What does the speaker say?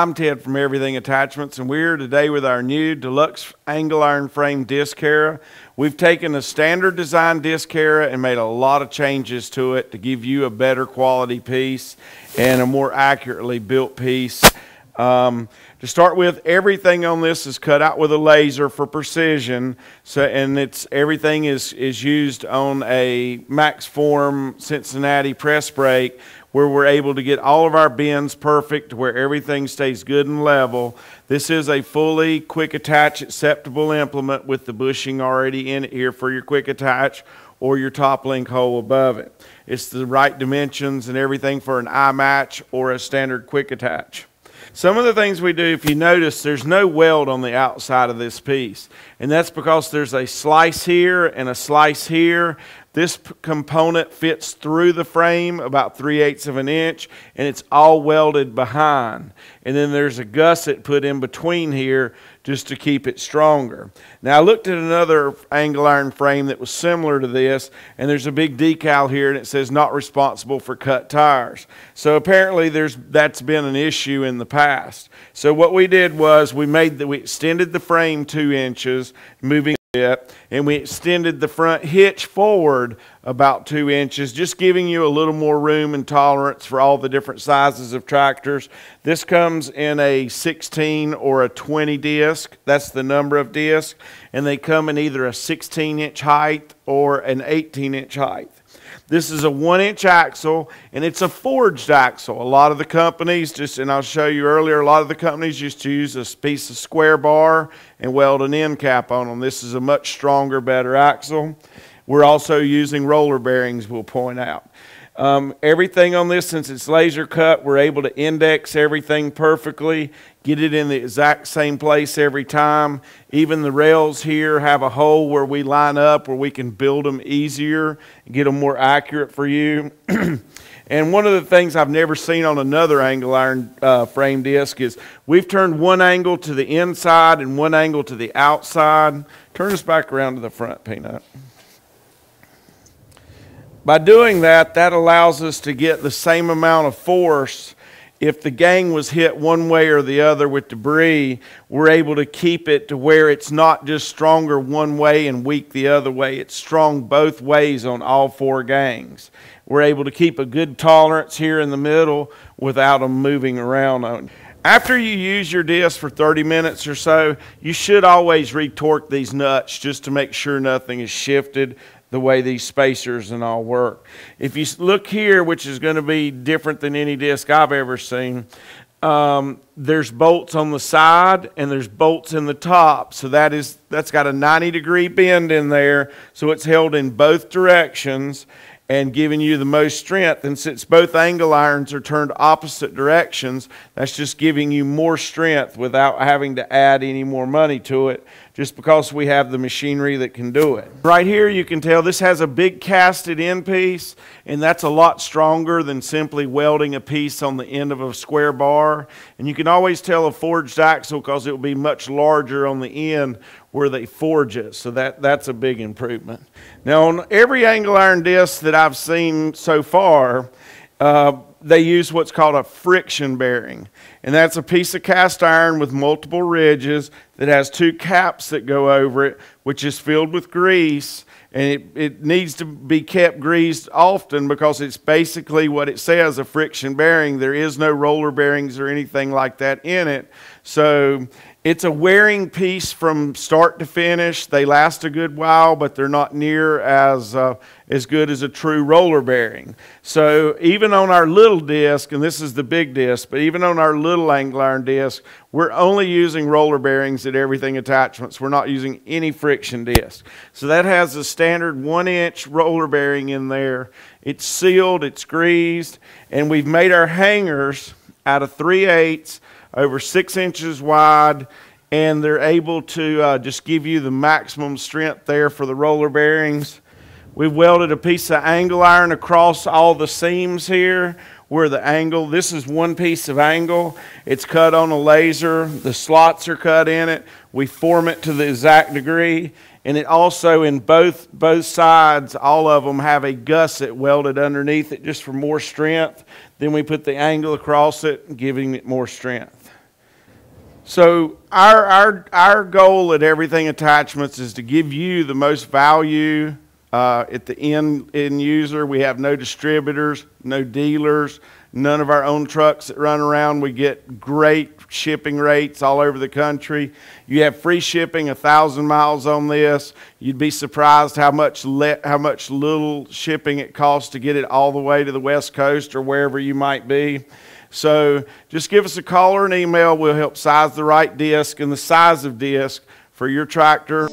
I'm Ted from Everything Attachments, and we're here today with our new deluxe angle iron frame disc harrow. We've taken a standard design disc harrow and made a lot of changes to it to give you a better quality piece and a more accurately built piece. To start with, everything on this is cut out with a laser for precision. Everything is used on a Max Form Cincinnati press brake, where we're able to get all of our bends perfect, where everything stays good and level. This is a fully quick attach acceptable implement with the bushing already in it here for your quick attach or your top link hole above it. It's the right dimensions and everything for an eye match or a standard quick attach. Some of the things we do, if you notice, there's no weld on the outside of this piece. And that's because there's a slice here and a slice here. This component fits through the frame about 3/8 of an inch, and it's all welded behind. And then there's a gusset put in between here just to keep it stronger. Now, I looked at another angle iron frame that was similar to this, and there's a big decal here, and it says not responsible for cut tires. So apparently that's been an issue in the past. So what we did was we extended the frame 2 inches, moving it, and we extended the front hitch forward about 2 inches, just giving you a little more room and tolerance for all the different sizes of tractors. This comes in a 16 or a 20 disc. That's the number of discs, and they come in either a 16-inch height or an 18-inch height. This is a 1-inch axle, and it's a forged axle. A lot of the companies, and I'll show you earlier, a lot of the companies used to use a piece of square bar and weld an end cap on them. This is a much stronger, better axle. We're also using roller bearings, we'll point out. Everything on this, since it's laser cut, we're able to index everything perfectly, get it in the exact same place every time. Even the rails here have a hole where we line up, where we can build them easier and get them more accurate for you. And one of the things I've never seen on another angle iron frame disc is we've turned one angle to the inside and one angle to the outside. Turn us back around to the front, Peanut. By doing that, that allows us to get the same amount of force. If the gang was hit one way or the other with debris, we're able to keep it to where it's not just stronger one way and weak the other way. It's strong both ways on all 4 gangs. We're able to keep a good tolerance here in the middle without them moving around on you. After you use your disc for 30 minutes or so, you should always retorque these nuts just to make sure nothing is shifted the way these spacers and all work. If you look here, which is going to be different than any disc I've ever seen, there's bolts on the side and there's bolts in the top. So that's got a 90-degree bend in there, so it's held in both directions and giving you the most strength. And since both angle irons are turned opposite directions, that's just giving you more strength without having to add any more money to it, just because we have the machinery that can do it. Right here you can tell this has a big casted end piece, and that's a lot stronger than simply welding a piece on the end of a square bar. And you can always tell a forged axle because it will be much larger on the end where they forge it, so that's a big improvement. Now, on every angle iron disc that I've seen so far, they use what's called a friction bearing, and that's a piece of cast iron with multiple ridges that has 2 caps that go over it, which is filled with grease, and it needs to be kept greased often because it's basically what it says, a friction bearing. There is no roller bearings or anything like that in it, so it's a wearing piece from start to finish. They last a good while, but they're not near as good as a true roller bearing. So even on our little disc, and this is the big disc, but even on our little angle iron disc, we're only using roller bearings at Everything Attachments. We're not using any friction disc. So that has a standard 1-inch roller bearing in there. It's sealed, it's greased, and we've made our hangers out of 3/8 over 6 inches wide, and they're able to just give you the maximum strength there for the roller bearings. We've welded a piece of angle iron across all the seams here where the angle, this is one piece of angle. It's cut on a laser. The slots are cut in it. We form it to the exact degree. And it also, in both sides, all of them have a gusset welded underneath it just for more strength. Then we put the angle across it, giving it more strength. So our goal at Everything Attachments is to give you the most value at the end user. We have no distributors, no dealers, none of our own trucks that run around. We get great shipping rates all over the country. You have free shipping 1,000 miles on this. You'd be surprised how much little shipping it costs to get it all the way to the West Coast or wherever you might be. So just give us a call or an email. We'll help size the right disc and the size of disc for your tractor.